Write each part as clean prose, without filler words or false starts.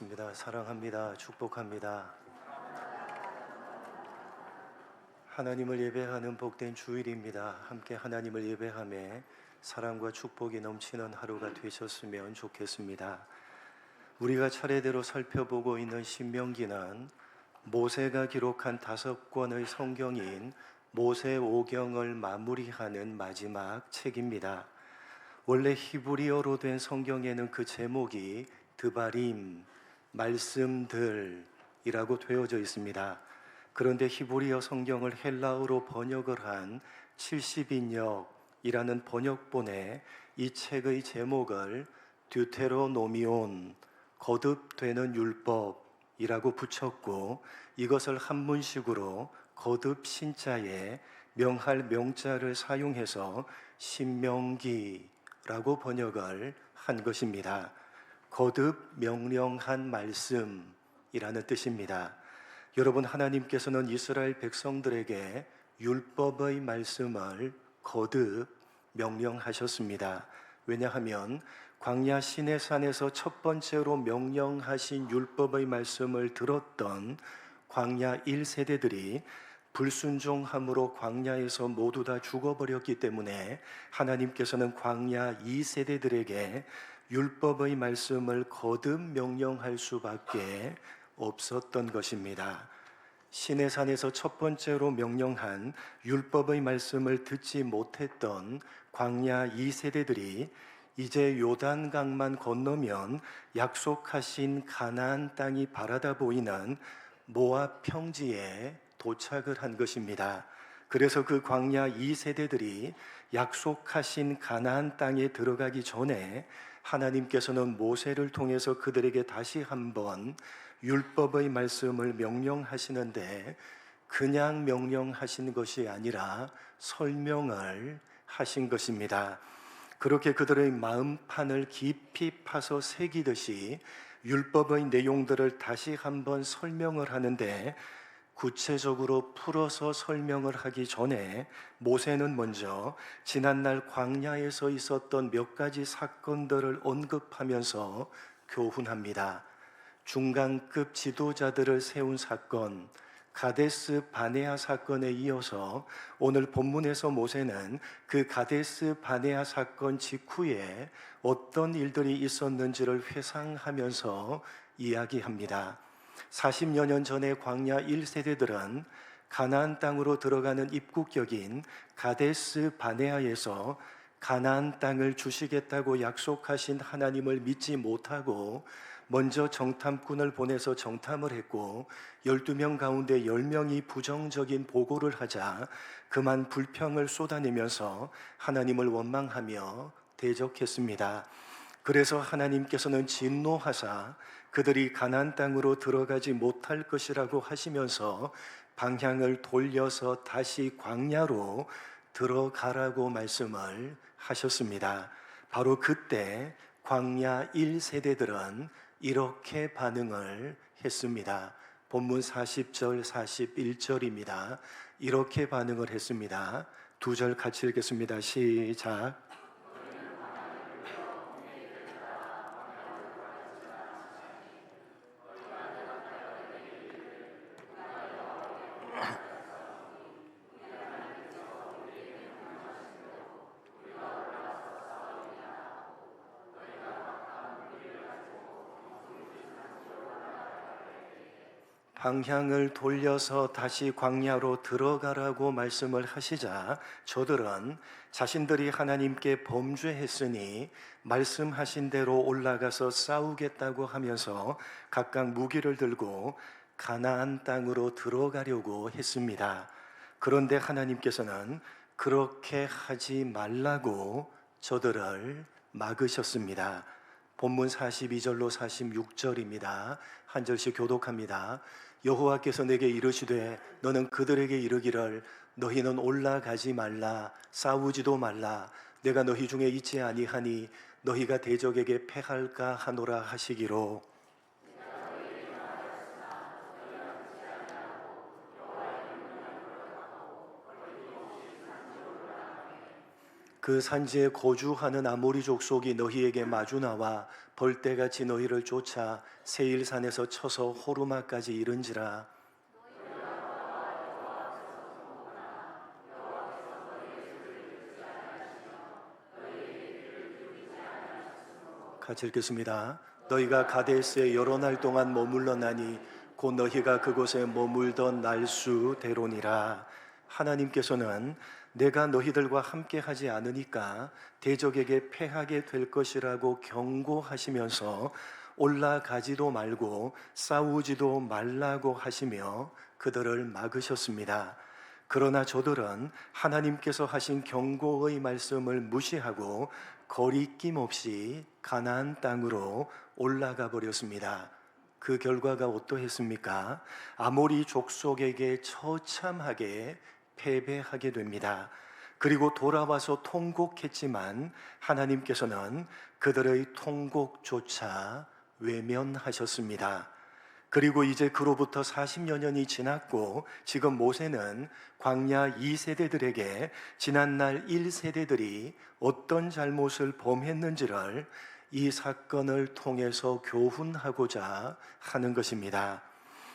기도하겠습니다. 사랑합니다. 축복합니다. 하나님을 예배하는 복된 주일입니다. 함께 하나님을 예배하며 사랑과 축복이 넘치는 하루가 되셨으면 좋겠습니다. 우리가 차례대로 살펴보고 있는 신명기는 모세가 기록한 5권의 성경인 모세오경을 마무리하는 마지막 책입니다. 원래 히브리어로 된 성경에는 그 제목이 드바림, 말씀들이라고 되어져 있습니다. 그런데 히브리어 성경을 헬라어로 번역을 한 70인역이라는 번역본에 이 책의 제목을 듀테로노미온, 거듭되는 율법이라고 붙였고, 이것을 한문식으로 거듭 신자에 명할 명자를 사용해서 신명기라고 번역을 한 것입니다. 거듭 명령한 말씀이라는 뜻입니다. 여러분, 하나님께서는 이스라엘 백성들에게 율법의 말씀을 거듭 명령하셨습니다. 왜냐하면 광야 시내산에서 첫 번째로 명령하신 율법의 말씀을 들었던 광야 1세대들이 불순종함으로 광야에서 모두 다 죽어버렸기 때문에 하나님께서는 광야 2세대들에게 율법의 말씀을 거듭 명령할 수밖에 없었던 것입니다. 시내산에서 첫 번째로 명령한 율법의 말씀을 듣지 못했던 광야 2세대들이 이제 요단강만 건너면 약속하신 가나안 땅이 바라다 보이는 모압 평지에 도착을 한 것입니다. 그래서 그 광야 2세대들이 약속하신 가나안 땅에 들어가기 전에 하나님께서는 모세를 통해서 그들에게 다시 한번 율법의 말씀을 명령하시는데, 그냥 명령하신 것이 아니라 설명을 하신 것입니다. 그렇게 그들의 마음판을 깊이 파서 새기듯이 율법의 내용들을 다시 한번 설명을 하는데, 구체적으로 풀어서 설명을 하기 전에 모세는 먼저 지난날 광야에서 있었던 몇 가지 사건들을 언급하면서 교훈합니다. 중간급 지도자들을 세운 사건, 가데스 바네아 사건에 이어서 오늘 본문에서 모세는 그 가데스 바네아 사건 직후에 어떤 일들이 있었는지를 회상하면서 이야기합니다. 40여 년 전에 광야 1세대들은 가나안 땅으로 들어가는 입국역인 가데스 바네아에서 가나안 땅을 주시겠다고 약속하신 하나님을 믿지 못하고 먼저 정탐꾼을 보내서 정탐을 했고, 12명 가운데 10명이 부정적인 보고를 하자 그만 불평을 쏟아내면서 하나님을 원망하며 대적했습니다. 그래서 하나님께서는 진노하사 그들이 가나안 땅으로 들어가지 못할 것이라고 하시면서 방향을 돌려서 다시 광야로 들어가라고 말씀을 하셨습니다. 바로 그때 광야 1세대들은 이렇게 반응을 했습니다. 본문 40절 41절입니다. 이렇게 반응을 했습니다. 2절 같이 읽겠습니다. 시작. 방향을 돌려서 다시 광야로 들어가라고 말씀을 하시자 저들은 자신들이 하나님께 범죄했으니 말씀하신 대로 올라가서 싸우겠다고 하면서 각각 무기를 들고 가나안 땅으로 들어가려고 했습니다. 그런데 하나님께서는 그렇게 하지 말라고 저들을 막으셨습니다. 본문 42절로 46절입니다. 한 절씩 교독합니다. 여호와께서 내게 이르시되 너는 그들에게 이르기를 너희는 올라가지 말라, 싸우지도 말라, 내가 너희 중에 있지 아니하니 너희가 대적에게 패할까 하노라 하시기로. 그 산지에 거주하는 아모리 족속이 너희에게 마주 나와 벌떼같이 너희를 쫓아 세일산에서 쳐서 호르마까지 이른지라. 같이 읽겠습니다. 너희가 가데스에 여러 날 동안 머물러나니 곧 너희가 그곳에 머물던 날수대로니라. 하나님께서는 내가 너희들과 함께 하지 않으니까 대적에게 패하게 될 것이라고 경고하시면서 올라가지도 말고 싸우지도 말라고 하시며 그들을 막으셨습니다. 그러나 저들은 하나님께서 하신 경고의 말씀을 무시하고 거리낌 없이 가나안 땅으로 올라가 버렸습니다. 그 결과가 어떠했습니까? 아모리 족속에게 처참하게 패배하게 됩니다. 그리고 돌아와서 통곡했지만 하나님께서는 그들의 통곡조차 외면하셨습니다. 그리고 이제 그로부터 40여 년이 지났고 지금 모세는 광야 2세대들에게 지난날 1세대들이 어떤 잘못을 범했는지를 이 사건을 통해서 교훈하고자 하는 것입니다.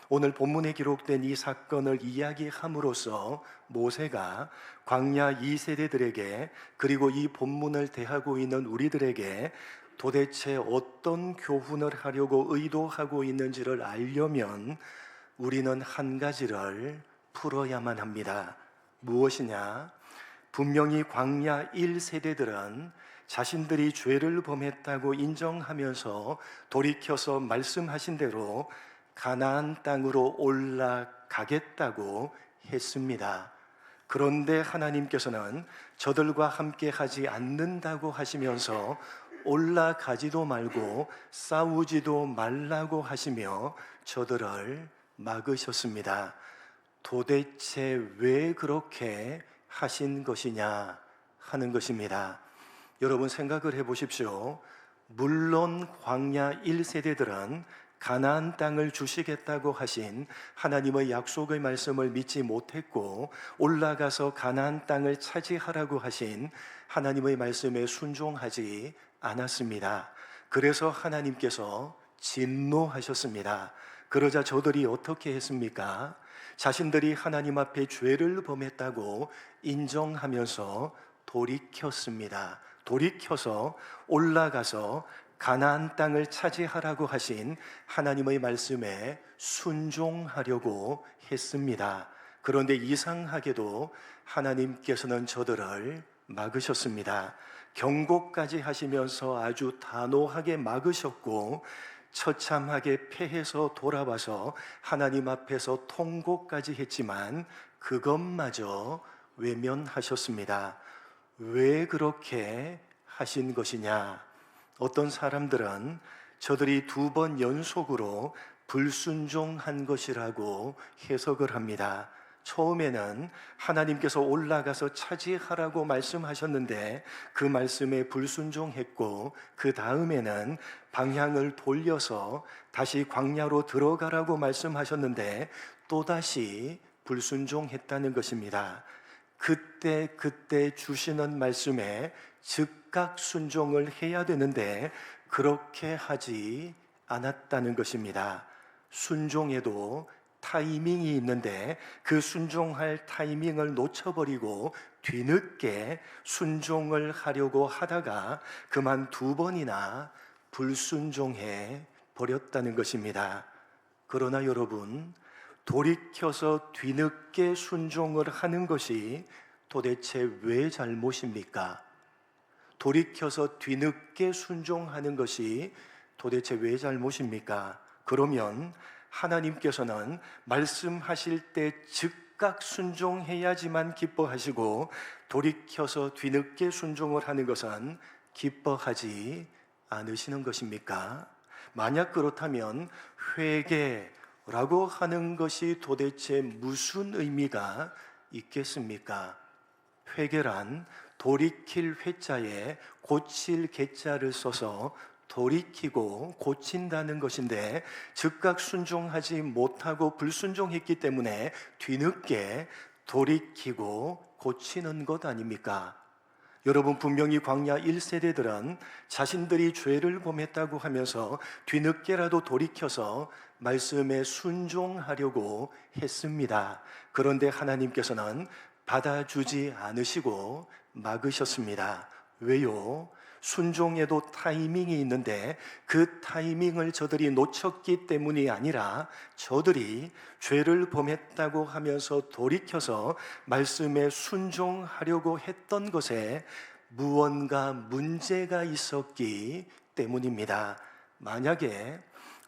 오늘 본문에 기록된 이 사건을 이야기함으로써 모세가 광야 2세대들에게 그리고 이 본문을 대하고 있는 우리들에게 도대체 어떤 교훈을 하려고 의도하고 있는지를 알려면 우리는 한 가지를 풀어야만 합니다. 무엇이냐? 분명히 광야 1세대들은 자신들이 죄를 범했다고 인정하면서 돌이켜서 말씀하신 대로 가나안 땅으로 올라가겠다고 했습니다. 그런데 하나님께서는 저들과 함께 하지 않는다고 하시면서 올라가지도 말고 싸우지도 말라고 하시며 저들을 막으셨습니다. 도대체 왜 그렇게 하신 것이냐 하는 것입니다. 여러분 생각을 해보십시오. 물론 광야 1세대들은 가나안 땅을 주시겠다고 하신 하나님의 약속의 말씀을 믿지 못했고 올라가서 가나안 땅을 차지하라고 하신 하나님의 말씀에 순종하지 않았습니다. 그래서 하나님께서 진노하셨습니다. 그러자 저들이 어떻게 했습니까? 자신들이 하나님 앞에 죄를 범했다고 인정하면서 돌이켰습니다. 돌이켜서 올라가서 가나안 땅을 차지하라고 하신 하나님의 말씀에 순종하려고 했습니다. 그런데 이상하게도 하나님께서는 저들을 막으셨습니다. 경고까지 하시면서 아주 단호하게 막으셨고 처참하게 패해서 돌아와서 하나님 앞에서 통곡까지 했지만 그것마저 외면하셨습니다. 왜 그렇게 하신 것이냐? 어떤 사람들은 저들이 2번 연속으로 불순종한 것이라고 해석을 합니다. 처음에는 하나님께서 올라가서 차지하라고 말씀하셨는데 그 말씀에 불순종했고 그 다음에는 방향을 돌려서 다시 광야로 들어가라고 말씀하셨는데 또다시 불순종했다는 것입니다. 그때 주시는 말씀에 즉각 순종을 해야 되는데 그렇게 하지 않았다는 것입니다. 순종에도 타이밍이 있는데 그 순종할 타이밍을 놓쳐버리고 뒤늦게 순종을 하려고 하다가 그만 2번이나 불순종해 버렸다는 것입니다. 그러나 여러분, 돌이켜서 뒤늦게 순종을 하는 것이 도대체 왜 잘못입니까? 돌이켜서 뒤늦게 순종하는 것이 도대체 왜 잘못입니까? 그러면 하나님께서는 말씀하실 때 즉각 순종해야지만 기뻐하시고 돌이켜서 뒤늦게 순종을 하는 것은 기뻐하지 않으시는 것입니까? 만약 그렇다면 회개라고 하는 것이 도대체 무슨 의미가 있겠습니까? 회개란 돌이킬 회자에 고칠 개자를 써서 돌이키고 고친다는 것인데 즉각 순종하지 못하고 불순종했기 때문에 뒤늦게 돌이키고 고치는 것 아닙니까? 여러분, 분명히 광야 1세대들은 자신들이 죄를 범했다고 하면서 뒤늦게라도 돌이켜서 말씀에 순종하려고 했습니다. 그런데 하나님께서는 받아주지 않으시고 막으셨습니다. 왜요? 순종에도 타이밍이 있는데 그 타이밍을 저들이 놓쳤기 때문이 아니라 저들이 죄를 범했다고 하면서 돌이켜서 말씀에 순종하려고 했던 것에 무언가 문제가 있었기 때문입니다. 만약에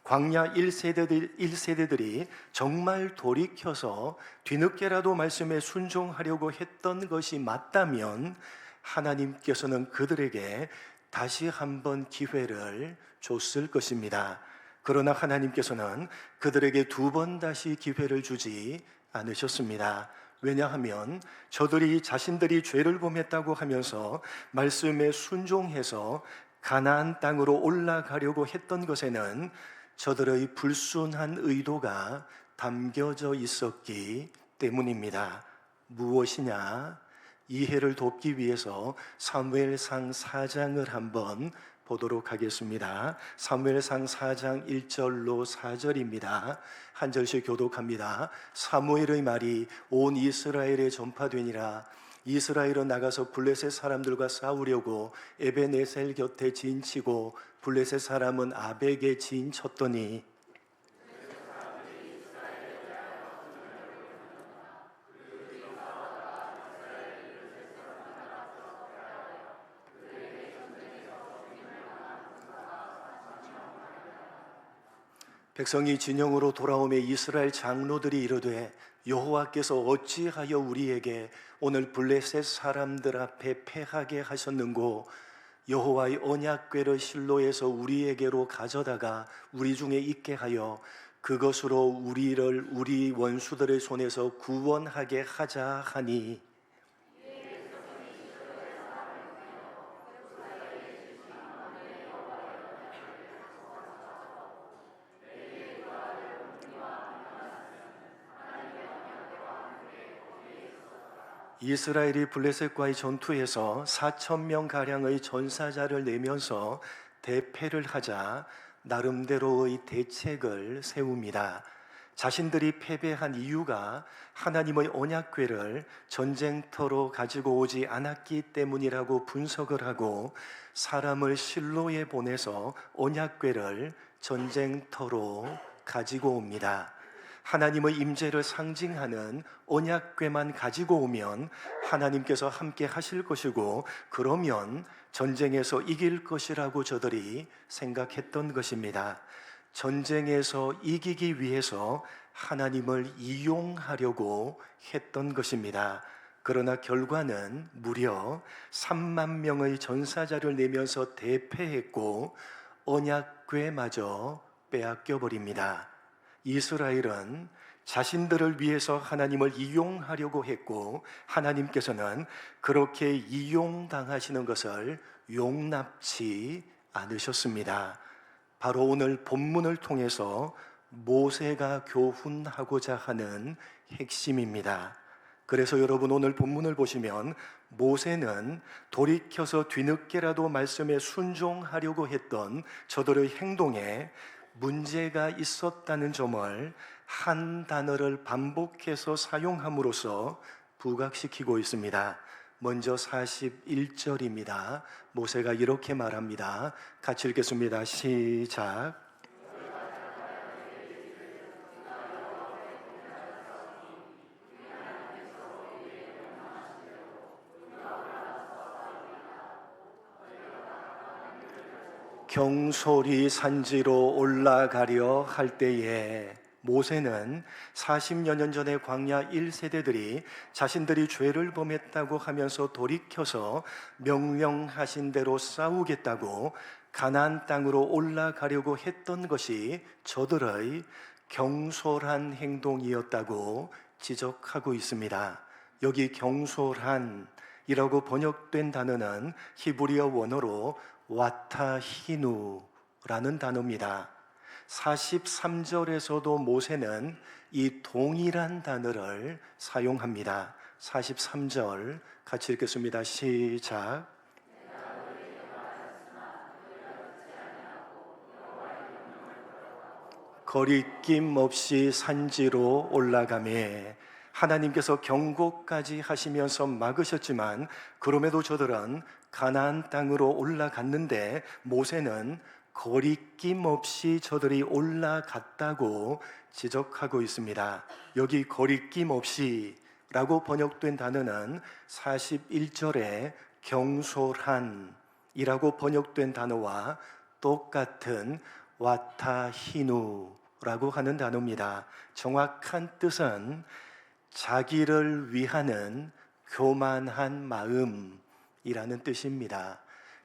광야 1세대들이 정말 돌이켜서 뒤늦게라도 말씀에 순종하려고 했던 것이 맞다면 하나님께서는 그들에게 다시 한번 기회를 줬을 것입니다. 그러나 하나님께서는 그들에게 두 번 다시 기회를 주지 않으셨습니다. 왜냐하면 저들이 자신들이 죄를 범했다고 하면서 말씀에 순종해서 가나안 땅으로 올라가려고 했던 것에는 저들의 불순한 의도가 담겨져 있었기 때문입니다. 무엇이냐? 이해를 돕기 위해서 사무엘상 4장을 한번 보도록 하겠습니다. 사무엘상 4장 1절로 4절입니다. 한 절씩 교독합니다. 사무엘의 말이 온 이스라엘에 전파되니라. 이스라엘은 나가서 블레셋 사람들과 싸우려고 에베네셀 곁에 진치고 블레셋 사람은 아벡에 진쳤더니 백성이 진영으로 돌아오매 이스라엘 장로들이 이르되 여호와께서 어찌하여 우리에게 오늘 블레셋 사람들 앞에 패하게 하셨는고 여호와의 언약궤를 실로에서 우리에게로 가져다가 우리 중에 있게 하여 그것으로 우리를 우리 원수들의 손에서 구원하게 하자 하니 이스라엘이 블레셋과의 전투에서 4,000명 가량의 전사자를 내면서 대패를 하자 나름대로의 대책을 세웁니다. 자신들이 패배한 이유가 하나님의 언약궤를 전쟁터로 가지고 오지 않았기 때문이라고 분석을 하고 사람을 실로에 보내서 언약궤를 전쟁터로 가지고 옵니다. 하나님의 임재를 상징하는 언약궤만 가지고 오면 하나님께서 함께 하실 것이고 그러면 전쟁에서 이길 것이라고 저들이 생각했던 것입니다. 전쟁에서 이기기 위해서 하나님을 이용하려고 했던 것입니다. 그러나 결과는 무려 3만 명의 전사자를 내면서 대패했고 언약궤마저 빼앗겨 버립니다. 이스라엘은 자신들을 위해서 하나님을 이용하려고 했고 하나님께서는 그렇게 이용당하시는 것을 용납치 않으셨습니다. 바로 오늘 본문을 통해서 모세가 교훈하고자 하는 핵심입니다. 그래서 여러분 오늘 본문을 보시면 모세는 돌이켜서 뒤늦게라도 말씀에 순종하려고 했던 저들의 행동에 문제가 있었다는 점을 한 단어를 반복해서 사용함으로써 부각시키고 있습니다. 먼저 41절입니다. 모세가 이렇게 말합니다. 같이 읽겠습니다. 시작. 경솔이 산지로 올라가려 할 때에 모세는 40여 년 전에 광야 1세대들이 자신들이 죄를 범했다고 하면서 돌이켜서 명령하신 대로 싸우겠다고 가나안 땅으로 올라가려고 했던 것이 저들의 경솔한 행동이었다고 지적하고 있습니다. 여기 경솔한이라고 번역된 단어는 히브리어 원어로 와타히누라는 단어입니다. 43절에서도 모세는 이 동일한 단어를 사용합니다. 43절 같이 읽겠습니다. 시작. 거리낌 없이 산지로 올라가매. 하나님께서 경고까지 하시면서 막으셨지만 그럼에도 저들은 가나안 땅으로 올라갔는데 모세는 거리낌 없이 저들이 올라갔다고 지적하고 있습니다. 여기 거리낌 없이 라고 번역된 단어는 41절에 경솔한이라고 번역된 단어와 똑같은 와타히누라고 하는 단어입니다. 정확한 뜻은 자기를 위하는 교만한 마음이라는 뜻입니다.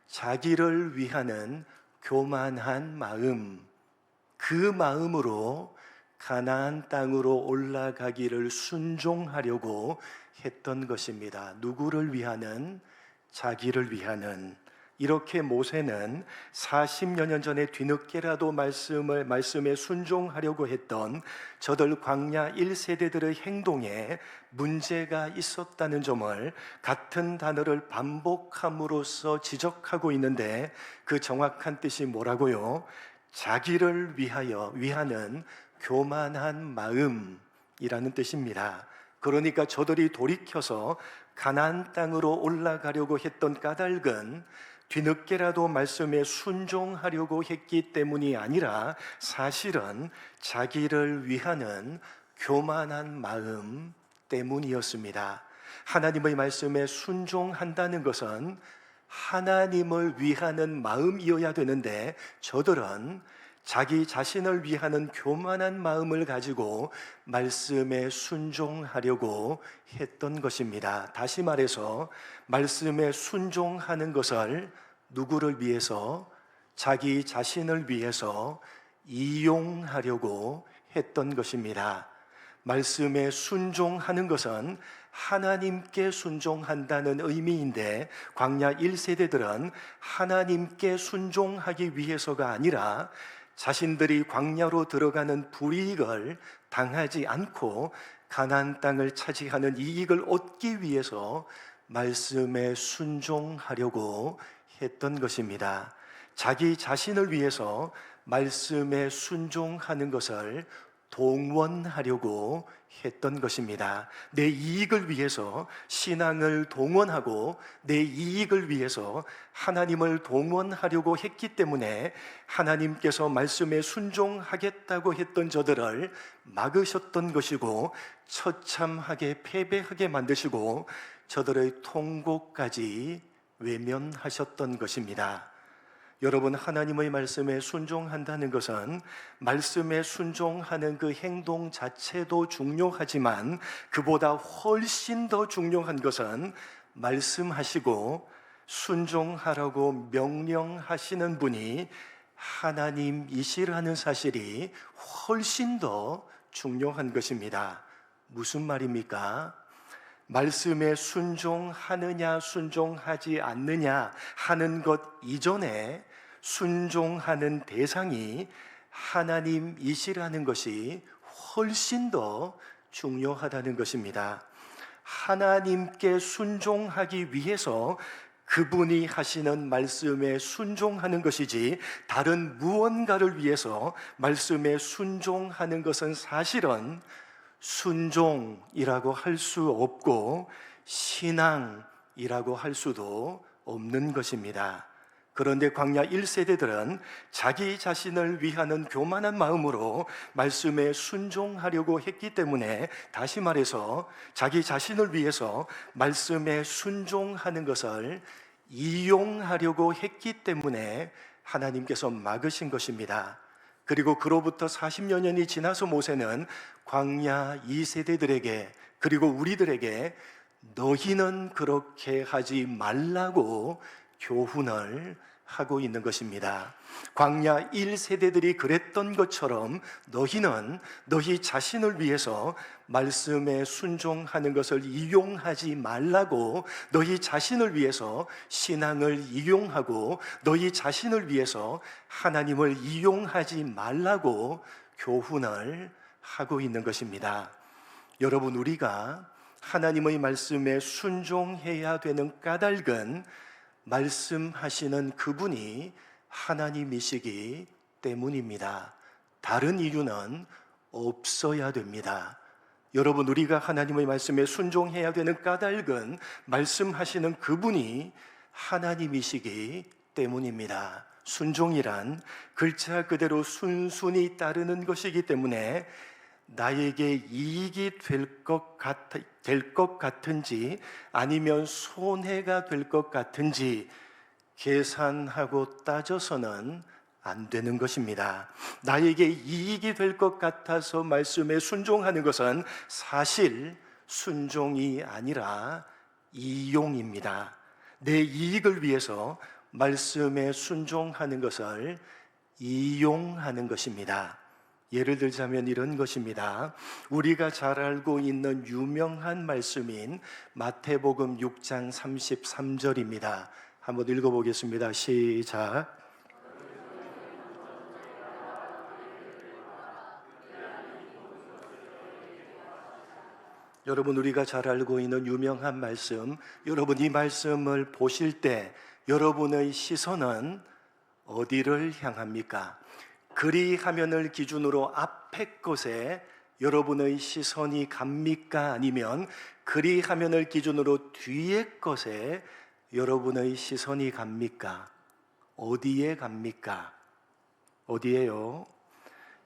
자기를 위하는 교만한 마음, 그 마음으로 가나안 땅으로 올라가기를 순종하려고 했던 것입니다. 누구를 위하는? 자기를 위하는. 이렇게 모세는 40여 년 전에 뒤늦게라도 말씀에 순종하려고 했던 저들 광야 1세대들의 행동에 문제가 있었다는 점을 같은 단어를 반복함으로써 지적하고 있는데 그 정확한 뜻이 뭐라고요? 자기를 위하는 교만한 마음이라는 뜻입니다. 그러니까 저들이 돌이켜서 가나안 땅으로 올라가려고 했던 까닭은 뒤늦게라도 말씀에 순종하려고 했기 때문이 아니라 사실은 자기를 위하는 교만한 마음 때문이었습니다. 하나님의 말씀에 순종한다는 것은 하나님을 위하는 마음이어야 되는데 저들은 자기 자신을 위하는 교만한 마음을 가지고 말씀에 순종하려고 했던 것입니다. 다시 말해서 말씀에 순종하는 것을 누구를 위해서? 자기 자신을 위해서 이용하려고 했던 것입니다. 말씀에 순종하는 것은 하나님께 순종한다는 의미인데 광야 1세대들은 하나님께 순종하기 위해서가 아니라 자신들이 광야로 들어가는 불이익을 당하지 않고 가나안 땅을 차지하는 이익을 얻기 위해서 말씀에 순종하려고 했던 것입니다. 자기 자신을 위해서 말씀에 순종하는 것을 동원하려고 했던 것입니다. 내 이익을 위해서 신앙을 동원하고 내 이익을 위해서 하나님을 동원하려고 했기 때문에 하나님께서 말씀에 순종하겠다고 했던 저들을 막으셨던 것이고 처참하게 패배하게 만드시고 저들의 통곡까지 외면하셨던 것입니다. 여러분, 하나님의 말씀에 순종한다는 것은 말씀에 순종하는 그 행동 자체도 중요하지만 그보다 훨씬 더 중요한 것은 말씀하시고 순종하라고 명령하시는 분이 하나님이시라는 사실이 훨씬 더 중요한 것입니다. 무슨 말입니까? 말씀에 순종하느냐 순종하지 않느냐 하는 것 이전에 순종하는 대상이 하나님이시라는 것이 훨씬 더 중요하다는 것입니다. 하나님께 순종하기 위해서 그분이 하시는 말씀에 순종하는 것이지 다른 무언가를 위해서 말씀에 순종하는 것은 사실은 순종이라고 할 수 없고 신앙이라고 할 수도 없는 것입니다. 그런데 광야 1세대들은 자기 자신을 위하는 교만한 마음으로 말씀에 순종하려고 했기 때문에 다시 말해서 자기 자신을 위해서 말씀에 순종하는 것을 이용하려고 했기 때문에 하나님께서 막으신 것입니다. 그리고 그로부터 40여 년이 지나서 모세는 광야 2세대들에게 그리고 우리들에게 너희는 그렇게 하지 말라고 교훈을 하고 있는 것입니다. 광야 1세대들이 그랬던 것처럼 너희는 너희 자신을 위해서 말씀에 순종하는 것을 이용하지 말라고, 너희 자신을 위해서 신앙을 이용하고 너희 자신을 위해서 하나님을 이용하지 말라고 교훈을 하고 있는 것입니다. 여러분, 우리가 하나님의 말씀에 순종해야 되는 까닭은 말씀하시는 그분이 하나님이시기 때문입니다. 다른 이유는 없어야 됩니다. 여러분, 우리가 하나님의 말씀에 순종해야 되는 까닭은 말씀하시는 그분이 하나님이시기 때문입니다. 순종이란 글자 그대로 순순히 따르는 것이기 때문에 나에게 이익이 될 것 같은지 아니면 손해가 될 것 같은지 계산하고 따져서는 안 되는 것입니다. 나에게 이익이 될 것 같아서 말씀에 순종하는 것은 사실 순종이 아니라 이용입니다. 내 이익을 위해서 말씀에 순종하는 것을 이용하는 것입니다. 예를 들자면 이런 것입니다. 우리가 잘 알고 있는 유명한 말씀인 마태복음 6장 33절입니다. 한번 읽어보겠습니다. 시작. 여러분, 우리가 잘 알고 있는 유명한 말씀, 여러분 이 말씀을 보실 때 여러분의 시선은 어디를 향합니까? 그리하면을 기준으로 앞에 것에 여러분의 시선이 갑니까? 아니면 그리하면을 기준으로 뒤에 것에 여러분의 시선이 갑니까? 어디에 갑니까? 어디에요?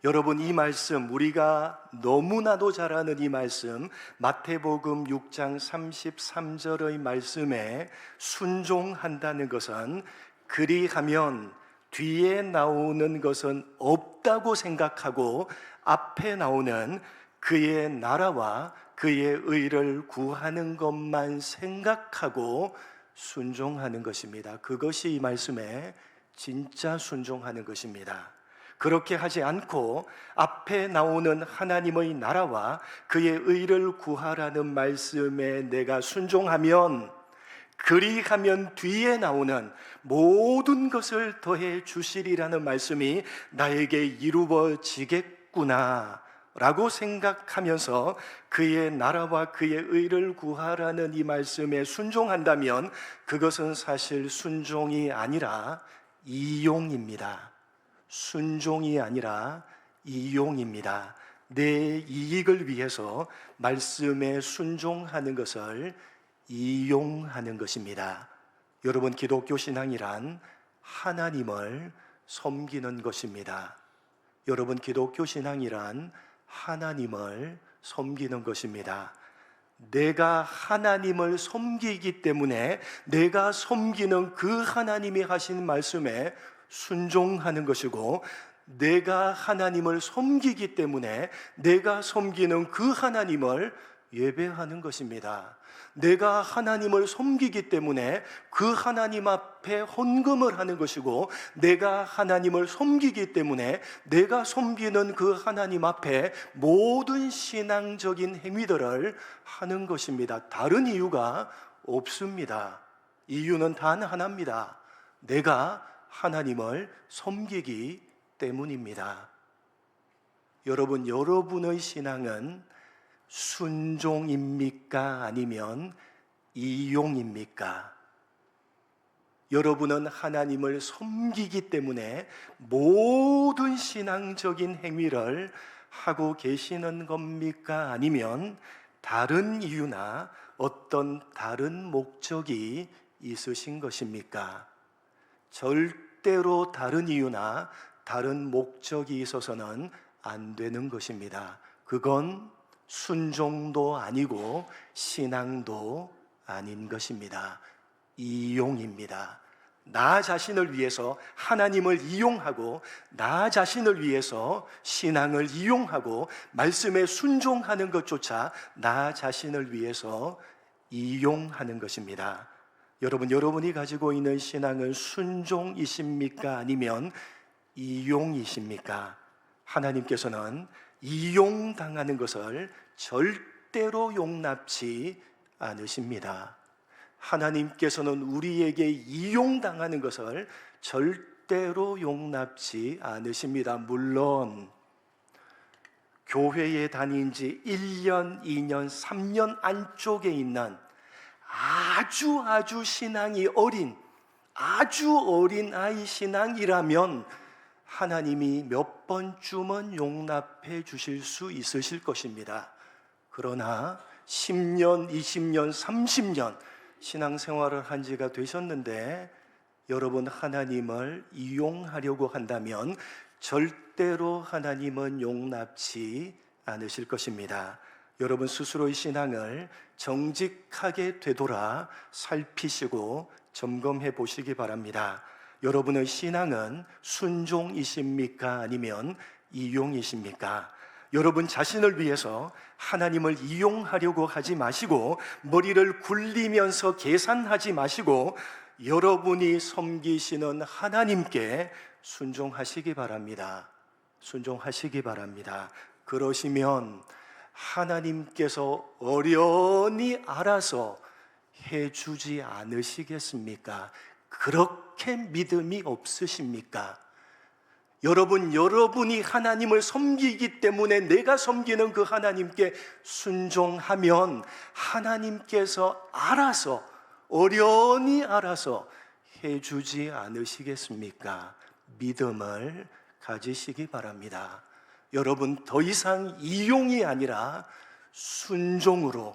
여러분, 이 말씀, 우리가 너무나도 잘 아는 이 말씀, 마태복음 6장 33절의 말씀에 순종한다는 것은 그리하면 뒤에 나오는 것은 없다고 생각하고 앞에 나오는 그의 나라와 그의 의를 구하는 것만 생각하고 순종하는 것입니다. 그것이 이 말씀에 진짜 순종하는 것입니다. 그렇게 하지 않고 앞에 나오는 하나님의 나라와 그의 의를 구하라는 말씀에 내가 순종하면, 그리하면 뒤에 나오는 모든 것을 더해 주시리라는 말씀이 나에게 이루어지겠구나 라고 생각하면서 그의 나라와 그의 의를 구하라는 이 말씀에 순종한다면 그것은 사실 순종이 아니라 이용입니다. 순종이 아니라 이용입니다. 내 이익을 위해서 말씀에 순종하는 것을 이용하는 것입니다. 여러분, 기독교 신앙이란 하나님을 섬기는 것입니다. 여러분, 기독교 신앙이란 하나님을 섬기는 것입니다. 내가 하나님을 섬기기 때문에 내가 섬기는 그 하나님이 하신 말씀에 순종하는 것이고, 내가 하나님을 섬기기 때문에 내가 섬기는 그 하나님을 예배하는 것입니다. 내가 하나님을 섬기기 때문에 그 하나님 앞에 헌금을 하는 것이고, 내가 하나님을 섬기기 때문에 내가 섬기는 그 하나님 앞에 모든 신앙적인 행위들을 하는 것입니다. 다른 이유가 없습니다. 이유는 단 하나입니다. 내가 하나님을 섬기기 때문입니다. 여러분, 여러분의 신앙은 순종입니까? 아니면 이용입니까? 여러분은 하나님을 섬기기 때문에 모든 신앙적인 행위를 하고 계시는 겁니까? 아니면 다른 이유나 어떤 다른 목적이 있으신 것입니까? 절대로 다른 이유나 다른 목적이 있어서는 안 되는 것입니다. 그건 순종도 아니고 신앙도 아닌 것입니다. 이용입니다. 나 자신을 위해서 하나님을 이용하고 나 자신을 위해서 신앙을 이용하고 말씀에 순종하는 것조차 나 자신을 위해서 이용하는 것입니다. 여러분, 여러분이 가지고 있는 신앙은 순종이십니까? 아니면 이용이십니까? 하나님께서는 이용당하는 것을 절대로 용납치 않으십니다. 하나님께서는 우리에게 이용당하는 것을 절대로 용납치 않으십니다. 물론 교회에 다닌 지 1년, 2년, 3년 안쪽에 있는 아주 신앙이 어린, 아주 어린 아이 신앙이라면 하나님이 몇 번쯤은 용납해 주실 수 있으실 것입니다. 그러나 10년, 20년, 30년 신앙생활을 한 지가 되셨는데 여러분 하나님을 이용하려고 한다면 절대로 하나님은 용납치 않으실 것입니다. 여러분 스스로의 신앙을 정직하게 되돌아 살피시고 점검해 보시기 바랍니다. 여러분의 신앙은 순종이십니까? 아니면 이용이십니까? 여러분 자신을 위해서 하나님을 이용하려고 하지 마시고 머리를 굴리면서 계산하지 마시고 여러분이 섬기시는 하나님께 순종하시기 바랍니다. 순종하시기 바랍니다. 그러시면 하나님께서 어련히 알아서 해주지 않으시겠습니까? 그렇게 믿음이 없으십니까? 여러분이 하나님을 섬기기 때문에 내가 섬기는 그 하나님께 순종하면 하나님께서 알아서, 어련히 알아서 해주지 않으시겠습니까? 믿음을 가지시기 바랍니다. 여러분 더 이상 이용이 아니라 순종으로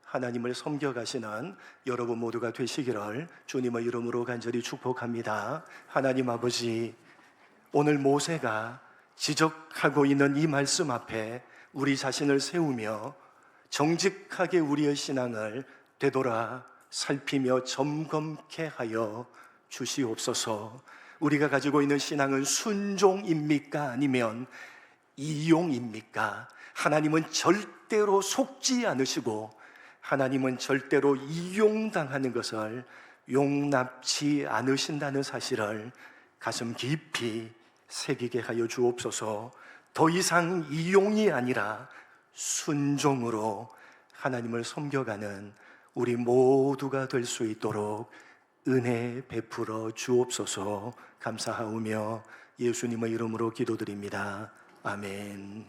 하나님을 섬겨가시는 여러분 모두가 되시기를 주님의 이름으로 간절히 축복합니다. 하나님 아버지, 오늘 모세가 지적하고 있는 이 말씀 앞에 우리 자신을 세우며 정직하게 우리의 신앙을 되돌아 살피며 점검케 하여 주시옵소서. 우리가 가지고 있는 신앙은 순종입니까? 아니면 이용입니까? 하나님은 절대로 속지 않으시고 하나님은 절대로 이용당하는 것을 용납치 않으신다는 사실을 가슴 깊이 새기게 하여 주옵소서. 더 이상 이용이 아니라 순종으로 하나님을 섬겨가는 우리 모두가 될 수 있도록 은혜 베풀어 주옵소서. 감사하오며 예수님의 이름으로 기도드립니다. 아멘.